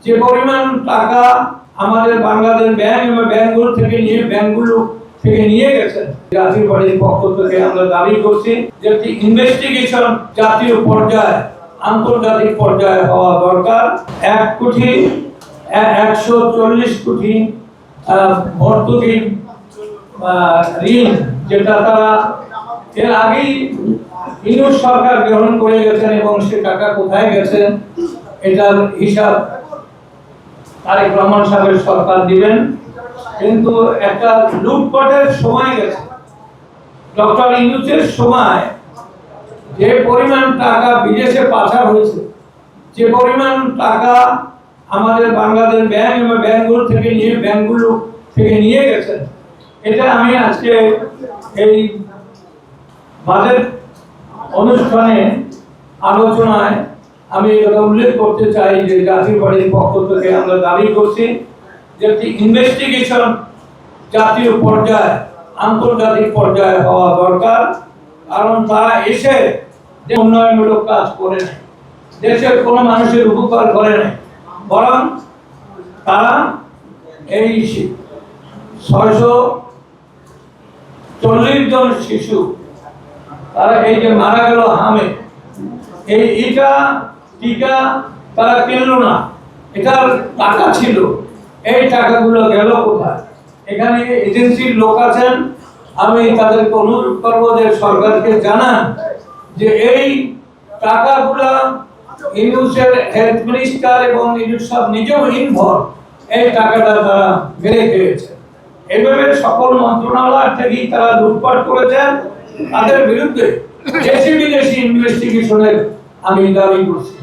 যে পরিমাণ টাকা আমাদের বাংলাদেশ ব্যাংক এবং ব্যাংকগুলো থেকে নিয়ে গেছেন, জাতীয় পার্টির পক্ষ থেকে আমরা দাবি করছি যে একটি ইনভেস্টিগেশন জাতীয় পর্যায়ে আন্তর্জাতিক পর্যায়ে হওয়া দরকার। 140 কোটি ভর্তুকি ঋণ যেটা তারা এর আগেই ইউনুস সরকার গ্রহণ করে গেছেন এবং সে টাকা কোথায় গেছে এটার হিসাব তারেক রহমান সাহেবের সরকার দিবেন। কিন্তু একটা লুটপাটের সময় গেছে। ডক্টর ইউনূসের সময় যে পরিমাণ টাকা বিদেশে পাচার হয়েছে, যে পরিমাণ টাকা আমাদের বাংলাদেশ ব্যাংক এবং ব্যাংকগুলো থেকে নিয়ে গেছেন, এটা আমি আজকে এই বাজেট অনুষ্ঠানে আলোচনায় আমি এটা উল্লেখ করতে চাই যে জাতীয় পার্টির পক্ষ থেকে আমরা দাবি করছি যে একটি ইনভেস্টিগেশন জাতীয় পর্যায়ে আন্তর্জাতিক পর্যায়ে হওয়া দরকার। কারণ তারা এসে যে উন্নয়নমূলক কাজ করে নেয়, দেশের কোনো মানুষের উপকার করে নেয়, বরং তারা এই 640 জন শিশু তারা এই যে মারা গেল হামে, এইটা টিকা তারা কিনলো না, এটার টাকা ছিল, এই টাকাগুলো গেল কোথায়? এখানে এজেন্সির লোক আছেন, আমি তাদেরকে অনুরোধ করবো যে সরকারকে জানান যে এই টাকাগুলো ইউনূসের হেলথ মিনিস্টার এবং ইউনূস সাহেব নিজেও ইনভলভ, এই টাকাটা তারা মেরে খেয়েছে। এভাবে সকল মন্ত্রণালয় থেকেই তারা লুটপাট করেছেন, তাদের বিরুদ্ধে দেশি বিদেশি ইনভেস্টিগেশনের আমি দাবি করছি।